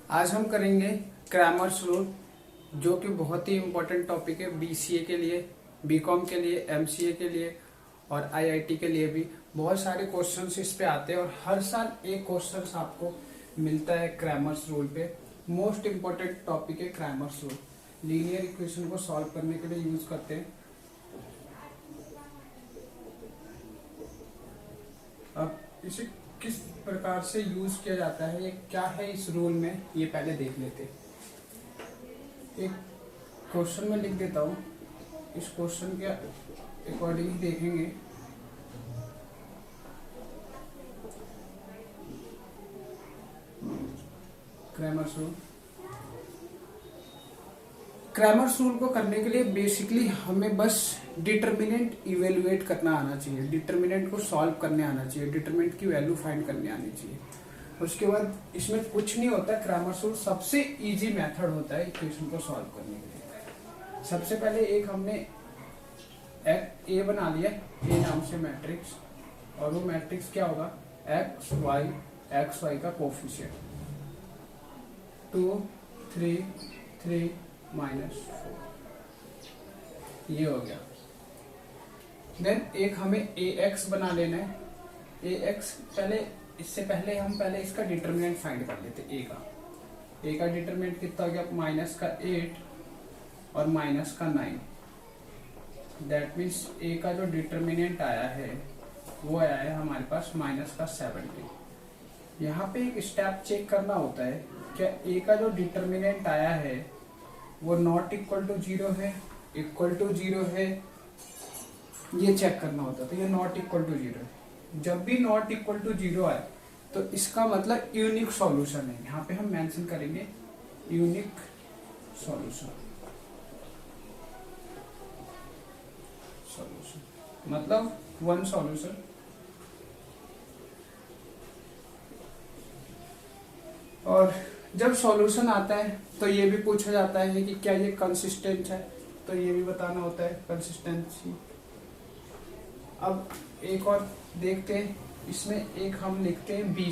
आज हम करेंगे क्रैमर्स रूल, जो कि बहुत ही इम्पोर्टेंट टॉपिक है बीसीए के लिए, बीकॉम के लिए, एमसीए के लिए और आईआईटी के लिए भी। बहुत सारे क्वेश्चंस इस पे आते हैं और हर साल एक क्वेश्चंस आपको मिलता है क्रैमर्स रूल पे। मोस्ट इम्पोर्टेंट टॉपिक है क्रैमर्स रूल। लीनियर इक्वेशन को सॉल्व करने के लिए यूज करते हैं। अब इसे किस प्रकार से यूज किया जाता है, ये क्या है इस रूल में, ये पहले देख लेते हैं। एक क्वेश्चन में लिख देता हूँ, इस क्वेश्चन के अकॉर्डिंग ही देखेंगे। क्रैमर्स रूल, क्रैमर्स रूल को करने के लिए बेसिकली हमें बस डिटर्मिनेंट इवेलुएट करना आना चाहिए, डिटर्मिनेंट को सॉल्व करने आना चाहिए, डिटर्मिनेंट की वैल्यू फाइंड करने आनी चाहिए। उसके बाद इसमें कुछ नहीं होता। क्रैमर्स रूल सबसे इजी मेथड होता है इक्वेशन को सॉल्व करने के लिए। सबसे पहले एक हमने ए बना लिया, ए नाम से मैट्रिक्स, और वो मैट्रिक्स क्या होगा, एक्स वाई का कोफिशिएंट 2 3 3 -4, ये हो गया। देन एक हमें ए एक्स बना लेना है। ए एक्स इससे पहले हम इसका डिटरमिनेंट फाइंड कर लेते। ए का डिटरमिनेंट कितना हो गया, -8 और -9। दैट मीन्स ए का जो डिटरमिनेंट आया है वो आया है हमारे पास -17। यहाँ पे एक स्टेप चेक करना होता है, क्या ए का जो डिटरमिनेंट आया है वो नॉट इक्वल टू 0 है, इक्वल टू 0 है, ये चेक करना होता है। तो ये नॉट इक्वल टू 0 है। जब भी नॉट इक्वल टू 0 आए तो इसका मतलब यूनिक सॉल्यूशन है। यहाँ पे हम मेंशन करेंगे यूनिक सॉल्यूशन, मतलब वन सॉल्यूशन। और जब सॉल्यूशन आता है तो ये भी पूछा जाता है कि क्या ये कंसिस्टेंट है, तो ये भी बताना होता है कंसिस्टेंसी। अब एक और देखते हैं, इसमें एक हम लिखते हैं बी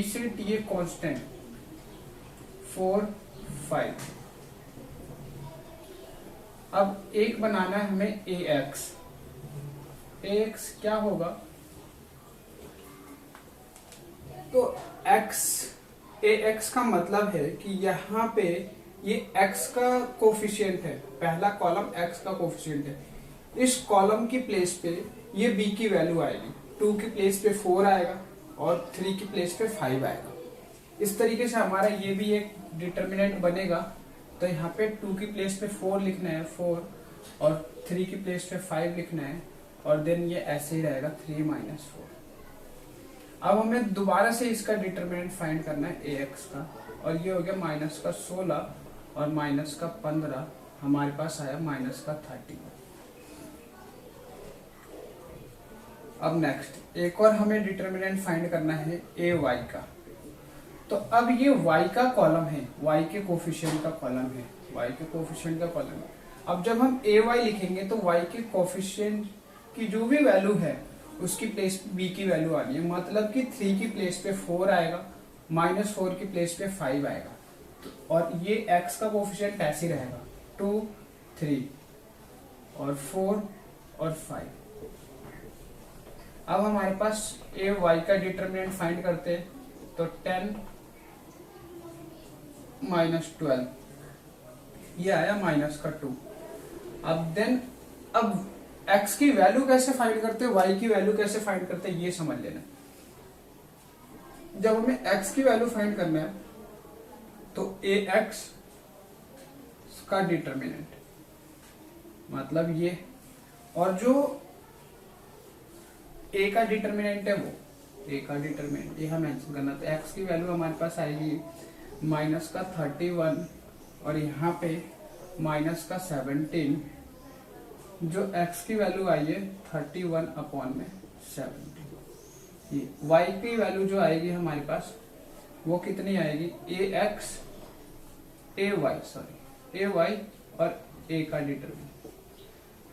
सेट, ये कांस्टेंट 4 5। अब एक बनाना है हमें ए एक्स क्या होगा, तो ए एक्स का मतलब है कि यहाँ पे ये x का कोफिशिएंट है, पहला कॉलम x का कोफिशिएंट है। इस कॉलम की प्लेस पे ये b की वैल्यू आएगी, 2 की प्लेस पे 4 आएगा और 3 की प्लेस पे 5 आएगा। इस तरीके से हमारा ये भी एक डिटर्मिनेंट बनेगा। तो यहाँ पे 2 की प्लेस पे 4 लिखना है 4, और 3 की प्लेस पे 5 लिखना है, और देन ये ऐसे ही रहेगा 3 -4। अब हमें दोबारा से इसका डिटरमिनेंट फाइंड करना है ए एक्स का, और ये हो गया -16 और -15, हमारे पास आया -30। अब नेक्स्ट एक और हमें डिटरमिनेंट फाइंड करना है ए वाई का। तो अब ये y का कॉलम है, y के कोफिशिएंट का कॉलम है, y के कोफिशिएंट का कॉलम है। अब जब हम ए वाई लिखेंगे तो y के कोफिशिएंट की जो भी वैल्यू है उसकी प्लेस पे b की वैल्यू आनी है। मतलब कि 3 की प्लेस पे 4 आएगा, -4 की प्लेस पे 5 आएगा, और ये x का कोफिशिएंट ऐसे रहेगा 2 3 और 4 और 5। अब हमारे पास ए वाई का डिटरमिनेंट फाइंड करते हैं, तो 10 -12, ये आया -2। अब x की वैल्यू कैसे फाइंड करते हैं, y की वैल्यू कैसे फाइंड करते हैं, ये समझ लेना। जब हमें x की वैल्यू फाइंड करना है तो ए एक्स का डिटरमिनेंट मतलब ये, और जो a का डिटरमिनेंट है वो a का डिटरमिनेंट ये हम मेंशन करना। तो x की वैल्यू हमारे पास आएगी -31, और यहाँ पे -17। जो x की वैल्यू आई है 31/17। ये y की वैल्यू जो आएगी हमारे पास वो कितनी आएगी, ए वाई और a का डिटरमिनेंट।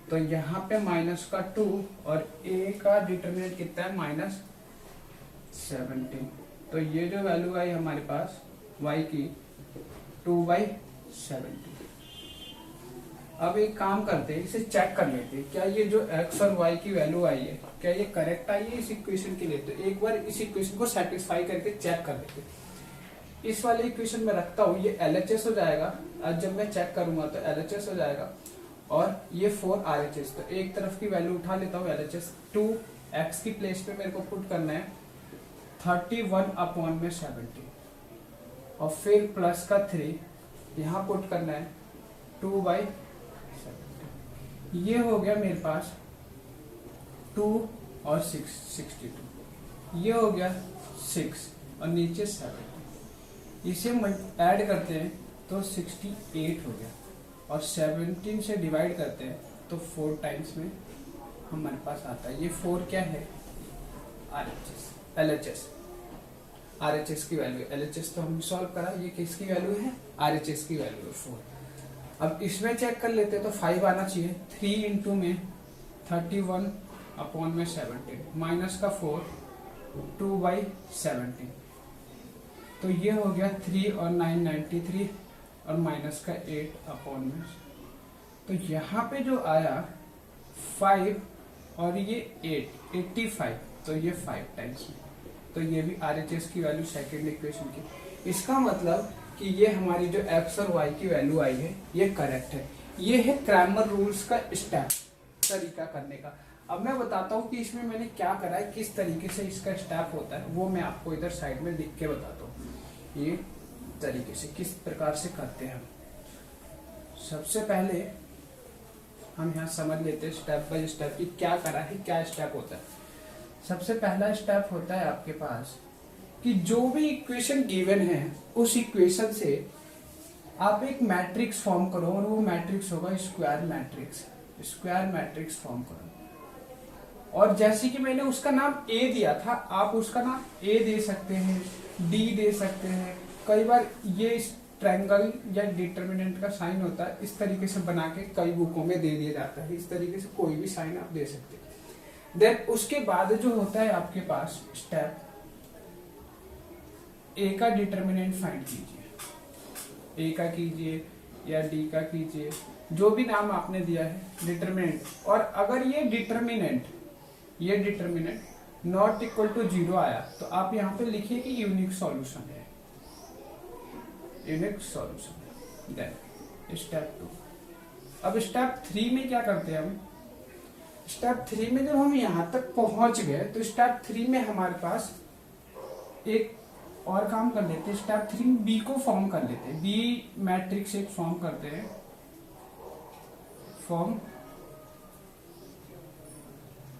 तो यहाँ पे -2 और a का डिटरमिनेंट कितना है, -17। तो ये जो वैल्यू आई हमारे पास y की 2/70। अब एक काम करते हैं, इसे चेक कर लेते हैं क्या ये जो x और y की वैल्यू आई है क्या ये करेक्ट आई है इस इक्वेशन के लिए। तो एक बार इस इक्वेशन को सेटिस्फाई करके चेक कर लेते हैं। इस वाले इक्वेशन में रखता हूँ, ये LHS हो जाएगा। आज जब मैं चेक करूंगा तो LHS हो जाएगा और ये 4 RHS। तो एक तरफ की वैल्यू उठा लेता हूँ LHS। 2x की प्लेस पे मेरे को पुट करना है 31/70 और फिर प्लस का 3 यहाँ पुट करना है 2/70। ये हो गया मेरे पास 2 और 62। ये हो गया 6 और नीचे 7। इसे ऐड करते हैं तो 68 हो गया और 17 से डिवाइड करते हैं तो 4 टाइम्स में हमारे पास आता है। ये 4 क्या है LHS RHS की वैल्यू। LHS तो हमने सॉल्व करा, ये किसकी वैल्यू है RHS की वैल्यू है 4। अब इसमें चेक कर लेते हैं तो 5 आना चाहिए। 3 इंटू में 31/70 माइनस का 4 2/70। तो ये हो गया 3 और 9 93 और माइनस का 8/। तो यहाँ पे जो आया 5 और ये 8 85। तो ये 5 टाइम्स में। तो ये भी RHS की वैल्यू सेकेंड इक्वेशन की। इसका मतलब कि ये हमारी जो x और y की वैल्यू आई है ये करेक्ट है। ये है क्रैमर रूल्स का स्टेप तरीका करने का। अब मैं बताता हूँ कि इसमें मैंने क्या करा है, किस तरीके से इसका स्टेप होता है, वो मैं आपको इधर साइड में लिख के बताता हूँ। ये तरीके से किस प्रकार से करते हैं हम। सबसे पहले हम यहाँ समझ लेते हैं स्टेप बाय स्टेप कि क्या करा है, क्या स्टेप होता है। सबसे पहला स्टेप होता है आपके पास कि जो भी इक्वेशन गिवन है उस इक्वेशन से आप एक मैट्रिक्स फॉर्म करो और वो मैट्रिक्स होगा square matrix. Square matrix form करो और जैसे कि मैंने उसका नाम A दिया था, आप उसका नाम A दे सकते हैं, D दे सकते हैं। कई बार ये ट्रायंगल या डिटरमिनेंट का साइन होता है, इस तरीके से बना के कई बुकों में दे दिया जाता है। इस तरीके से कोई भी साइन आप दे सकते हैं। देन उसके बाद जो होता है आपके पास स्टेप, A का डिटरमिनेंट फाइंड कीजिए। A का कीजिए या D का कीजिए, जो भी नाम आपने दिया है डिटरमिनेंट। और अगर ये डिटरमिनेंट नॉट इक्वल टू 0 आया तो आप यहाँ पे लिखिए कि यूनिक सॉल्यूशन है, यूनिक सॉल्यूशन। Then step 2। अब स्टेप 3 में क्या करते हैं हम। स्टेप 3 में जब हम यहाँ तक पहुंच गए तो स्टेप 3 में हमारे पास एक और काम कर लेते हैं। स्टेप 3 में बी को फॉर्म कर लेते हैं। बी मैट्रिक्स एक फॉर्म करते हैं, फॉर्म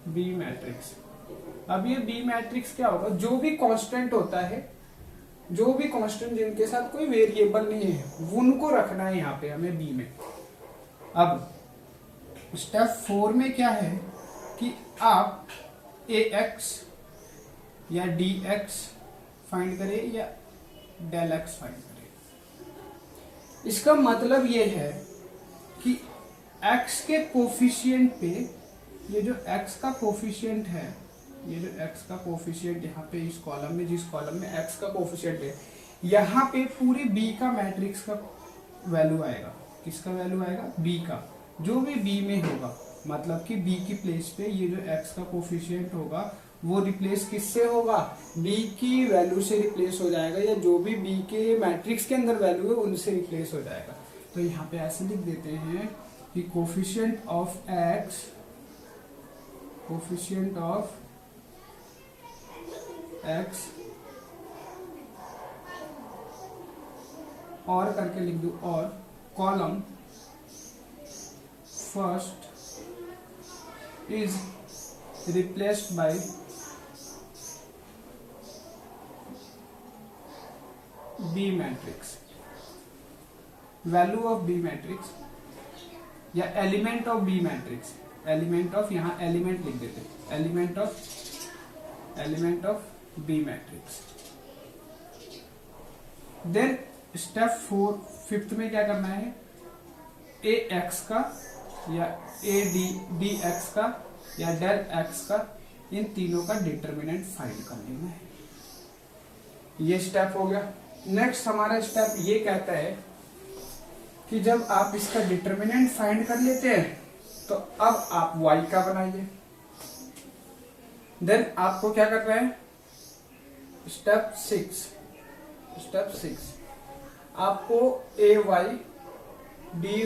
बी मैट्रिक्स। अब ये बी मैट्रिक्स क्या होगा, जो भी कांस्टेंट होता है, जो भी कांस्टेंट जिनके साथ कोई वेरिएबल नहीं है उनको रखना है यहाँ पे हमें बी में। अब स्टेप 4 में क्या है कि आप ax या dx फाइंड करें या डेल x फाइंड करें। इसका मतलब ये है कि x के कोफिशिएंट पे, ये जो x का कोफिशिएंट है, ये जो x का कोफिशिएंट यहाँ पे इस कॉलम में, जिस कॉलम में x का कोफिशिएंट है, यहाँ पे पूरी b का मैट्रिक्स का वैल्यू आएगा। किसका वैल्यू आएगा, b का। जो भी b में होगा, मतलब कि b की प्लेस पे ये जो x का कोफिशिएंट होगा वो रिप्लेस किससे होगा, b की वैल्यू से रिप्लेस हो जाएगा, या जो भी b के मैट्रिक्स के अंदर वैल्यू है उनसे रिप्लेस हो जाएगा। तो यहाँ पे ऐसे लिख देते हैं कि coefficient of x, coefficient of x और करके लिख दो, और column first is replaced by B matrix। Value of B matrix या element of B matrix, element of, यहाँ एलिमेंट लिख देते, element of B matrix. Then step 4 5th में क्या करना है, ax का या dx का या डेल x का, इन तीनों का डिटरमिनेंट फाइंड कर लेना है। ये स्टेप हो गया। नेक्स्ट हमारा स्टेप ये कहता है कि जब आप इसका डिटर्मिनेंट फाइंड कर लेते हैं तो अब आप y का बनाइए। देन आपको क्या करना है, स्टेप 6 आपको ay, dy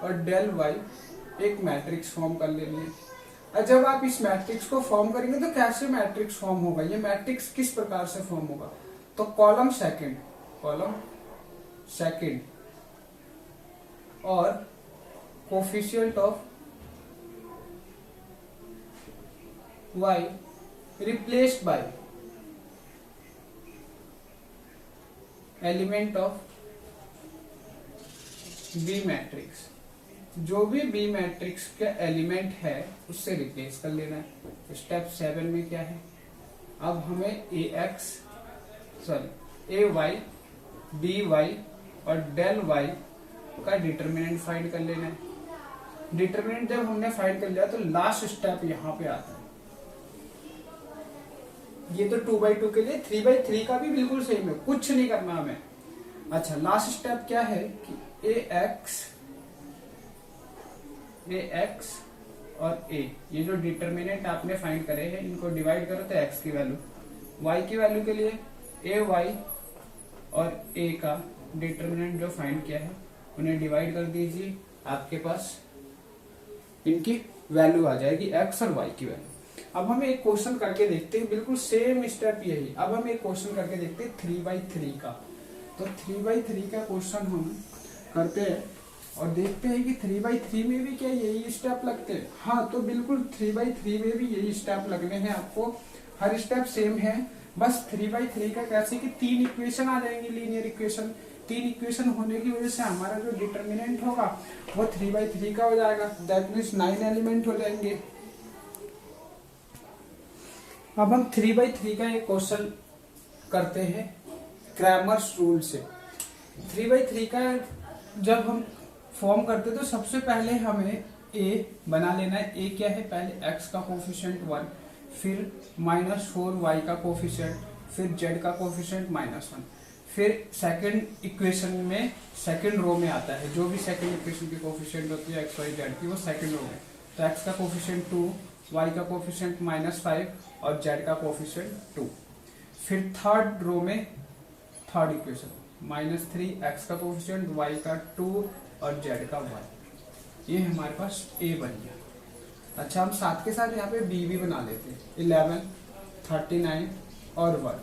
और डेल y एक मैट्रिक्स फॉर्म कर लेनी है। और जब आप इस मैट्रिक्स को फॉर्म करेंगे तो कैसे मैट्रिक्स फॉर्म होगा, ये मैट्रिक्स किस प्रकार से फॉर्म होगा, तो कॉलम सेकंड और coefficient of y replaced by element of B matrix, जो भी बी मैट्रिक्स का एलिमेंट है उससे रिप्लेस कर लेना है। तो स्टेप 7 में क्या है, अब हमें ए वाई डी वाई और डेल वाई का डिटर्मिनेंट फाइंड कर लेना है। डिटर्मिनेंट जब हमने फाइंड कर लिया तो लास्ट स्टेप यहाँ पे आता है। ये तो 2/2 के लिए, 3/3 का भी बिल्कुल सेम है, कुछ नहीं करना हमें। अच्छा, लास्ट स्टेप क्या है कि ax और a, ये जो डिटर्मिनेंट आपने फाइंड करे हैं इनको डिवाइड करो तो x की वैल्यू, y की वैल्यू के लिए ay और a का डिटर्मिनेंट जो फाइंड किया है उन्हें डिवाइड कर दीजिए, आपके पास इनकी वैल्यू आ जाएगी x और y की वैल्यू। अब हम एक क्वेश्चन करके देखते हैं, बिल्कुल सेम स्टेप यही। अब हम एक क्वेश्चन करके देखते हैं 3/3 का। तो 3/3 का क्वेश्चन हम करते हैं और देखते हैं कि 3/3 में भी क्या यही स्टेप लगते हैं। हाँ, तो बिल्कुल 3/3 में भी यही स्टेप लगने हैं आपको, हर स्टेप सेम है। बस 3/3 का कैसे कि 3 इक्वेशन आ जाएंगे, लीनियर इक्वेशन। 3 इक्वेशन होने की वजह से हमारा जो डिटर्मिनेंट होगा वो 3/3 का हो जाएगा, दैट मीन्स 9 एलिमेंट हो जाएंगे। अब हम 3/3 का एक क्वेश्चन करते हैं क्रैमर्स रूल से। 3/3 का जब हम फॉर्म करते तो सबसे पहले हमें a बना लेना है। a क्या है, पहले x का कोफिशिएंट 1, फिर -4y का कोफिशिएंट, फिर z का कोफिशिएंट -1, फिर सेकंड इक्वेशन में सेकंड रो में आता है, जो भी सेकंड इक्वेशन की कोफिशिएंट होती है x y z की वो सेकंड रो में, तो x का कोफिशिएंट 2, y का कोफिशिएंट -5 और z का कोफिशिएंट 2। फिर थर्ड रो में थर्ड इक्वेशन -3, x का कोफिशिएंट, y का 2 और z का 1। ये हमारे पास a बन गया। अच्छा, हम साथ के साथ यहाँ पे b भी बना लेते हैं, 11, 39 और 1।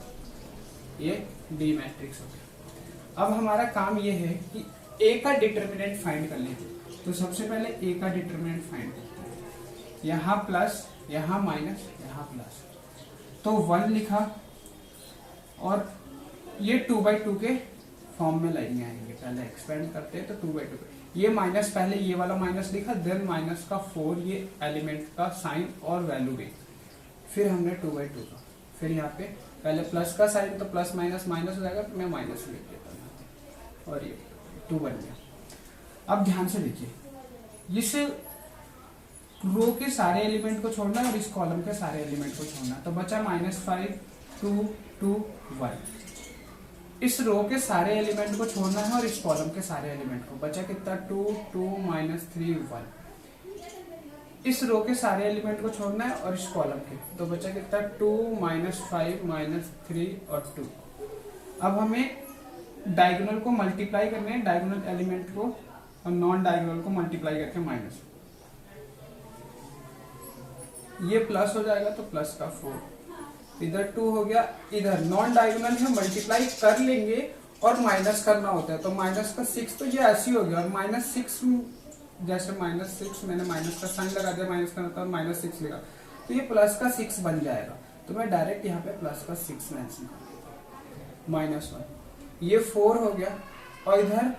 ये b मैट्रिक्स हो गया। अब हमारा काम ये है कि a का डिटर्मिनेंट फाइंड कर लेते। तो सबसे पहले a का डिटर्मिनेंट फाइंड करते हैं। यहाँ प्लस, यहाँ माइनस, यहाँ प्लस, तो 1 लिखा और ये 2/2 के फॉर्म में लाइनें आएंगे। पहले एक्सपेंड करते हैं तो 2/2, ये माइनस, पहले ये वाला माइनस लिखा, देन माइनस का 4, ये एलिमेंट का साइन और वैल्यू भी, फिर हमने 2/2 का, फिर यहाँ पे पहले प्लस का साइन, तो प्लस माइनस माइनस हो जाएगा, तो मैं माइनस लिख देता हूँ और ये 2 बन गया। अब ध्यान से देखिए, इस रो के सारे एलिमेंट को छोड़ना है और इस कॉलम के सारे एलिमेंट को छोड़ना है, तो बचा -5, 2, 2, 1। इस रो के सारे एलिमेंट को छोड़ना है और इस कॉलम के सारे एलिमेंट को, बचा कितना, 2, 2, -3, 1। इस रो के सारे एलिमेंट को छोड़ना है और इस कॉलम के, तो बचा कितना, 2, -5, -3 और 2। अब हमें डायगोनल को मल्टीप्लाई करने हैं, डायगोनल एलिमेंट को और नॉन डायगोनल को मल्टीप्लाई करके माइनस, ये प्लस हो जाएगा तो प्लस का 4, इधर 2 हो गया, इधर नॉन डायगोनल है, मल्टीप्लाई कर लेंगे और माइनस करना होता है, तो माइनस का 6, तो ये ऐसी हो गया। और -6, जैसे -6 मैंने माइनस का साइन लगा दिया, माइनस करना था और -6 लिखा, तो ये प्लस का 6 बन जाएगा। तो मैं डायरेक्ट यहाँ पे प्लस का 6 मेंशन कर देता, -1, ये 4 हो गया और इधर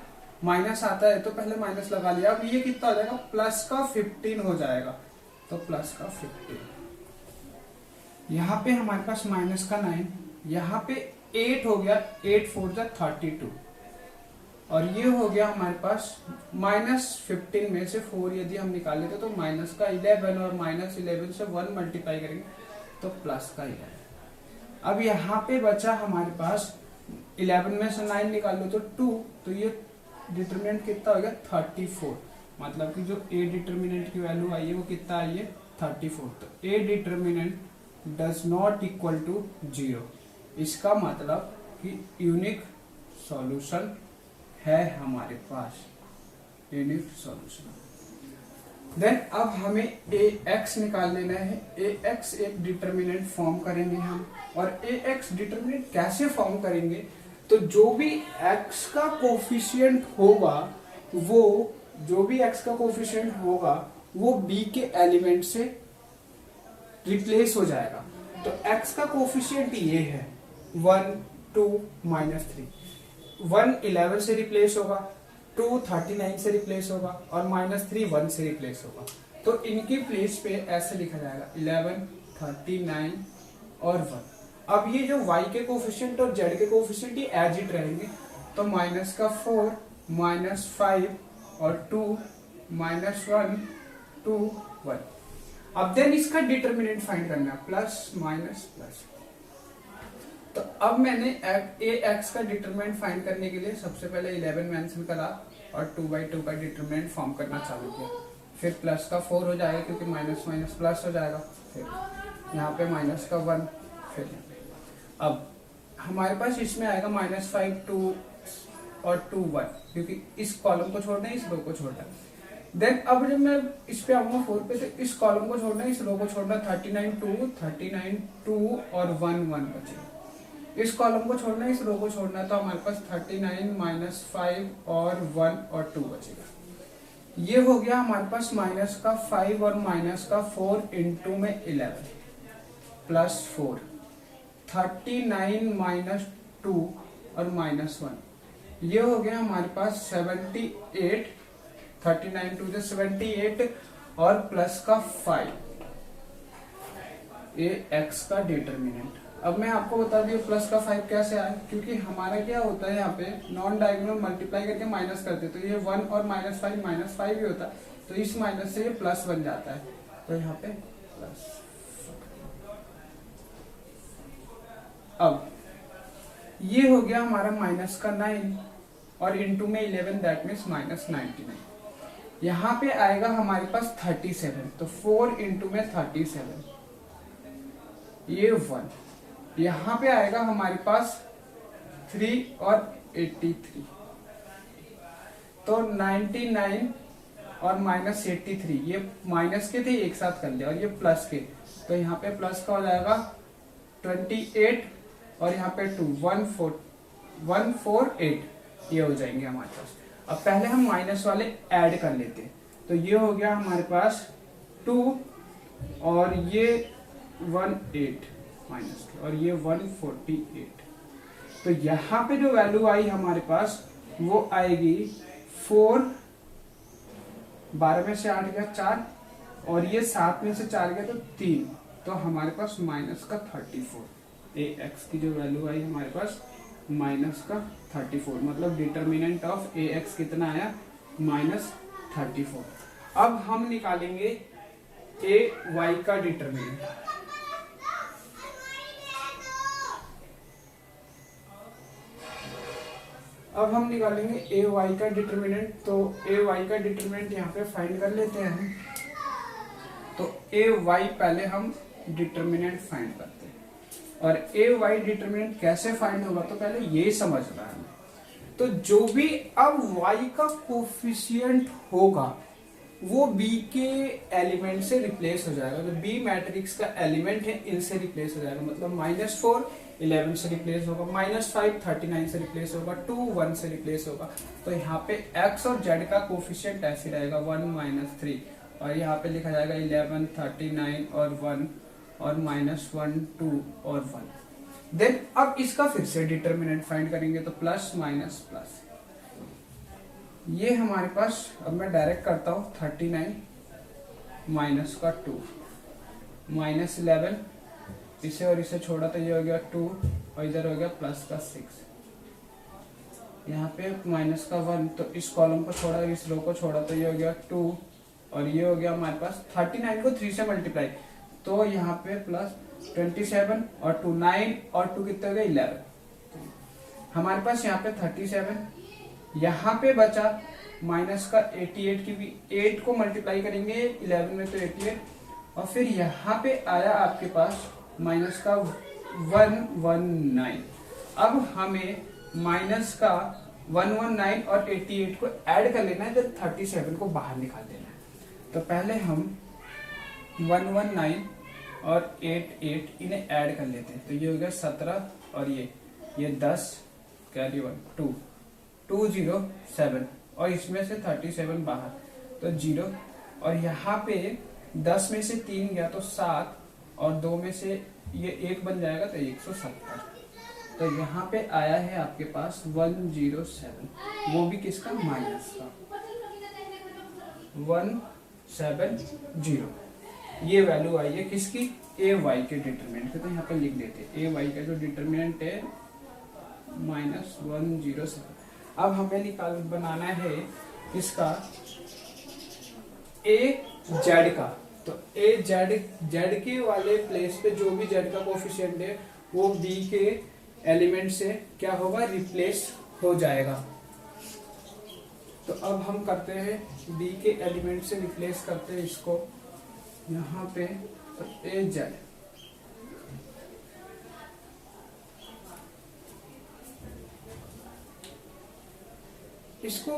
माइनस आता है तो पहले माइनस लगा लिया। अब ये कितना हो जाएगा, प्लस का 15 हो जाएगा, तो प्लस का 15। यहाँ पे हमारे पास माइनस का 9, यहाँ पे 8 हो गया, 8 4 जा 32, और ये हो गया हमारे पास -15 में से 4 यदि हम निकाल लेते तो माइनस का 11, और -11 से 1 मल्टीप्लाई करेंगे तो प्लस का 11। अब यहाँ पे बचा हमारे पास 11 में से 9 निकाल लो तो 2, तो ये डिटरमिनेंट कितना हो गया 34। मतलब कि जो ए डिटरमिनेंट की वैल्यू आई है वो कितना आई है 34। तो A determinant does not equal to 0। इसका मतलब कि यूनिक सॉल्यूशन है हमारे पास, यूनिक सॉल्यूशन। देन अब हमें ए एक्स निकाल लेना है। ए एक्स एक डिटरमिनेंट फॉर्म करेंगे हम, और ए एक्स डिटरमिनेंट कैसे फॉर्म करेंगे, तो जो भी एक्स का कोफिशिएंट होगा वो बी के एलिमेंट से रिप्लेस हो जाएगा। तो एक्स का कोफिशिएंट ये है 1 2 -3। 1 11 से रिप्लेस होगा, 2 39 से रिप्लेस होगा, और -3 1 से रिप्लेस होगा। तो इनकी प्लेस पे ऐसे लिखा जाएगा 11 39 और 1। अब ये जो y के कोफिशिएंट और z के कोफिशिएंट ये एज इट रहेंगे, तो -4 -5 और 2 -1 2 1। अब देन इसका डिटरमिनेंट फाइंड करना है, प्लस माइनस प्लस। तो अब मैंने ए एक्स का डिटरमिनेंट फाइंड करने के लिए सबसे पहले 11 मेंशन करा और 2/2 का डिटरमिनेंट फॉर्म करना चालू किया। फिर प्लस का 4 हो जाएगा क्योंकि माइनस माइनस प्लस हो जाएगा, फिर यहाँ पे माइनस का 1, फिर अब हमारे पास इसमें आएगा -5 2 और 2 1, क्योंकि इस कॉलम को छोड़ना है, इस रो को छोड़ना है। देन अब जब मैं इस पे आऊंगा 4 पे, तो इस कॉलम को छोड़ना है, इस रो को छोड़ना, 39 2 और 1 1 बचेगा। इस कॉलम को छोड़ना है, इस रो को छोड़ना है, तो हमारे पास 39 -5 और 1 और 2 बचेगा। ये हो गया हमारे पास -5 और -4 इंटू में 11 प्लस 4, 39 -2 और -1। ये हो गया हमारे पास 78, 39 2 से 78 और प्लस का 5। ये एक्स का डिटरमिनेंट। अब मैं आपको बता दिया प्लस का 5 कैसे आया, क्योंकि हमारा क्या होता है यहाँ पे नॉन डायगोनल मल्टीप्लाई करके माइनस करते, तो ये 1 और -5 ही होता है, तो इस माइनस से ये प्लस बन जाता है, तो यहाँ पे प्लस। अब ये हो गया हमारा -9 और इंटू में 11, दैट मीन्स -99। यहाँ पे आएगा हमारे पास 37, तो 4 इंटू में 37, ये 1। यहाँ पे आएगा हमारे पास 3 और 83, तो 99 और -83, ये माइनस के थे एक साथ कर लिया, और ये प्लस के, तो यहाँ पे प्लस का हो जाएगा 28 और यहाँ पे 2 148, ये हो जाएंगे हमारे पास। अब पहले हम माइनस वाले ऐड कर लेते हैं, तो ये हो गया हमारे पास 2 और ये 18 माइनस, और ये 148। तो यहाँ पे जो वैल्यू आई हमारे पास वो आएगी 4, 12 में से 8 गया 4, और ये 7 में से 4 गया तो 3, तो हमारे पास माइनस का 34। ए एक्स की जो वैल्यू आई हमारे पास माइनस का 34, मतलब डिटरमिनेंट ऑफ ए एक्स कितना आया -34। अब हम निकालेंगे ए वाई का डिटरमिनेंट। अब हम निकालेंगे ए वाई का डिटरमिनेंट, तो ए वाई का डिटरमिनेंट यहाँ पे फाइंड कर लेते हैं हम। तो ए वाई पहले हम डिटरमिनेंट फाइंड करते हैं, और ए वाई डिटरमिनेंट कैसे फाइंड होगा तो पहले ये समझना है। तो जो भी अब वाई का कोफिशिएंट होगा वो बी के एलिमेंट से रिप्लेस हो जाएगा, तो बी मैट्रिक्स का एलिमेंट है इनसे रिप्लेस हो जाएगा, मतलब -4 11 से रिप्लेस होगा, -5 39 से रिप्लेस होगा, 2 1 से रिप्लेस होगा। तो यहाँ पे x और z का कोफिशिएंट ऐसे रहेगा 1 -3, और यहाँ पे लिखा जाएगा 11 39 और 1 और -1 2 और 1। देन अब इसका फिर से डिटरमिनेंट फाइंड करेंगे, तो प्लस माइनस प्लस, ये हमारे पास, अब मैं डायरेक्ट करता हूँ 39 माइनस का 2 -11, इसे और इसे छोड़ा तो ये हो गया 2, और इधर हो गया प्लस का 6, यहाँ पे माइनस का 1, तो इस कॉलम को छोड़ा, इस रो को छोड़ा तो ये हो गया 2, और ये हो गया हमारे पास 39 को 3 से मल्टीप्लाई, तो यहाँ पे प्लस 27 और 2 9 और 2 कितने हो गए 11। हमारे पास यहाँ पे 37, यहाँ पे बचा माइनस का 88 की भी 8 को मल्टीप्लाई करेंगे 11 में तो 88, और फिर यहाँ पे आया आपके पास माइनस का 119। अब हमें माइनस का 119 और 88 को ऐड कर लेना है, तो 37 को बाहर निकाल देना है। तो पहले हम 119 और 88 इन्हें ऐड कर लेते हैं। तो ये हो गया 17 और ये 10 कैरी 1 207, और इसमें से 37 बाहर तो 0, और यहाँ पे 10 में से 3 गया तो 7, और 2 में से ये 1 बन जाएगा तो 170। तो यहाँ पे आया है आपके पास 107, वो भी किसका, माइनस का 170। ये वैल्यू आई है किसकी, ए वाई के डिटरमिनेंट के। तो यहाँ पे लिख देते हैं ए वाई का जो डिटरमिनेंट है -107। अब हमें बनाना है इसका ए जेड का। तो ए जेड के वाले प्लेस पे जो भी जेड का कोफिशिएंट है वो बी के एलिमेंट से क्या होगा, रिप्लेस हो जाएगा। तो अब हम करते हैं बी के एलिमेंट से रिप्लेस करते हैं इसको यहाँ पे। तो ए जेड इसको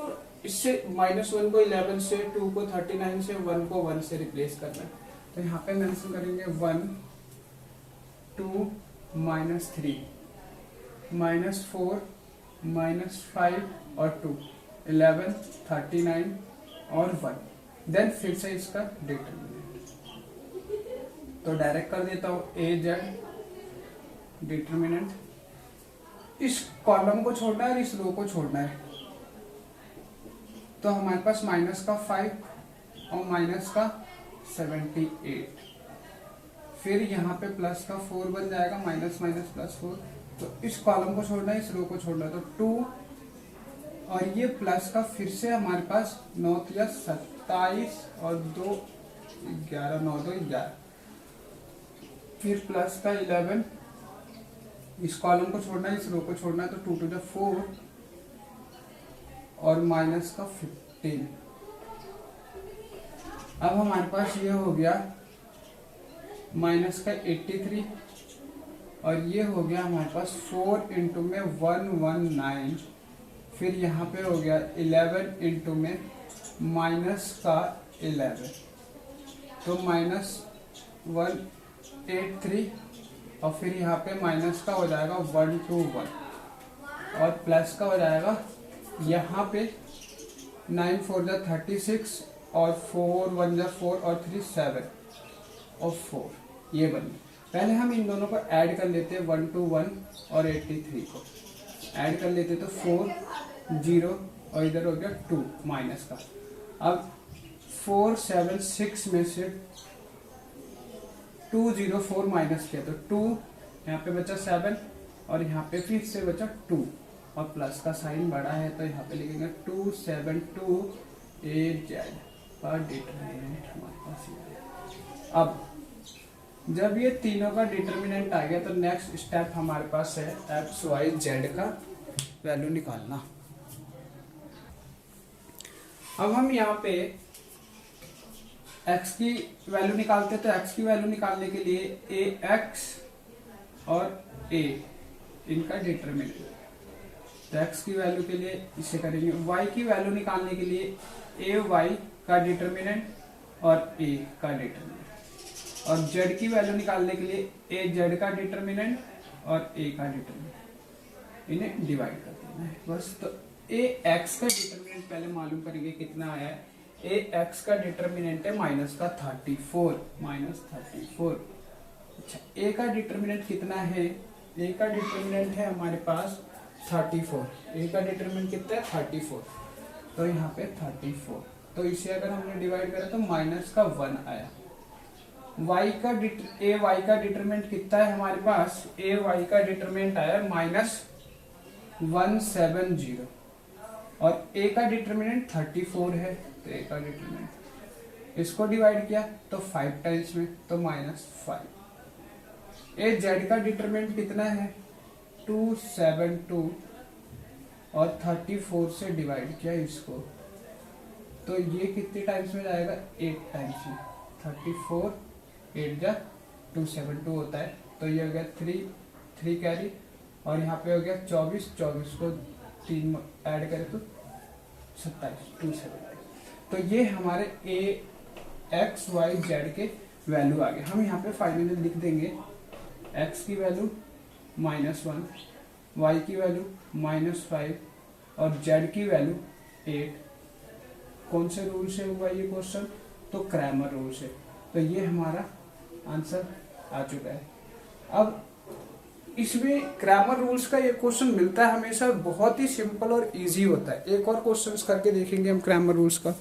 इससे -1 को 11 से, 2 को 39 से, 1 को 1 से रिप्लेस करना है। तो यहाँ पे मेंशन करेंगे 1 2 -3 -4 -5 और 2 11 39 और 1। देन फिर से इसका डिटरमिनेंट, तो डायरेक्ट कर देता हूँ ए जेड डिटरमिनेंट। इस कॉलम को छोड़ना है और इस रो को छोड़ना है। तो हमारे पास माइनस का 5 और माइनस का 78, फिर यहाँ पे प्लस का 4 बन जाएगा, माइनस माइनस प्लस 4। तो इस कॉलम को छोड़ना है, इस रो को छोड़ना है। तो 2 और ये प्लस का फिर से हमारे पास 9 या 27 और 2 11, 9 2 11, फिर प्लस का 11। इस कॉलम को छोड़ना है, इस रो को छोड़ना है। तो 2 2 4 और माइनस का 15। अब हमारे पास ये हो गया माइनस का 83, और ये हो गया हमारे पास 4 इंटू में 119, फिर यहाँ पे हो गया 11 इंटू में माइनस का 11, तो -183, और फिर यहाँ पे माइनस का हो जाएगा 121, और प्लस का हो जाएगा यहाँ पे 9 4 जा 36, और 4 1 जा 4 और 3 7 और 4, ये बनी। पहले हम इन दोनों को ऐड कर लेते हैं, 121 और 83 को ऐड कर लेते, तो 4 0 और इधर हो गया 2 माइनस का। अब 4 7 6 में से 204 माइनस किया तो 2, यहाँ पे बचा 7, और यहाँ पे फिर से बचा 2, और प्लस का साइन बड़ा है तो यहाँ पे लिखेंगे 272 ए जेड का डिटरमिनेंट हमारे पास ये है। अब जब ये तीनों का डिटरमिनेंट आ गया तो नेक्स्ट स्टेप हमारे पास है एक्स वाई जेड का वैल्यू निकालना। अब हम यहाँ पे x की वैल्यू निकालते हैं। तो x की वैल्यू निकालने के लिए ax और a इनका डिटरमिनेंट, तो x की वैल्यू के लिए इसे करेंगे। y की वैल्यू निकालने के लिए ay का डिटरमिनेंट और a का डिटरमिनेंट, और z की वैल्यू निकालने के लिए az का डिटरमिनेंट और a का डिटरमिनेंट, इन्हें डिवाइड कर देना है बस। तो ax का डिटरमिनेंट पहले मालूम करेंगे कितना आया है। ax का डिटरमिनेंट है माइनस का 34, -34। अच्छा, a का डिटरमिनेंट कितना है? a का डिटरमिनेंट है हमारे पास 34। a का डिटरमिनेंट कितना है? 34। तो यहाँ पे 34, तो इसे अगर हमने डिवाइड करा तो माइनस का 1 आया। y का डिटरमिनेंट कितना है हमारे पास? ay का डिटरमिनेंट आया -170, और a का डिटरमिनेंट 34 है। तो a का डिटरमिनेंट इसको डिवाइड किया तो 5 टाइम्स में, तो -5। az का डिटरमिनेंट कितना है? 272 और 34 से डिवाइड किया इसको, तो ये कितने टाइम्स में जाएगा, 8 टाइम्स में। 34 8 जा 272 होता है, तो ये हो गया 3 कैरी, और यहाँ पे हो गया 24 को 3 ऐड करें तो 27 270। तो ये हमारे ए एक्स वाई जेड के वैल्यू आ गए। हम यहाँ पे फाइनली लिख देंगे x की वैल्यू -1, y की वैल्यू -5 और z की वैल्यू 8। कौन से रूल से हुआ ये क्वेश्चन, तो क्रैमर रूल से। तो ये हमारा आंसर आ चुका है। अब इसमें क्रैमर रूल्स का ये क्वेश्चन मिलता है हमेशा, बहुत ही सिंपल और इजी होता है। एक और क्वेश्चन करके देखेंगे हम क्रैमर रूल्स का।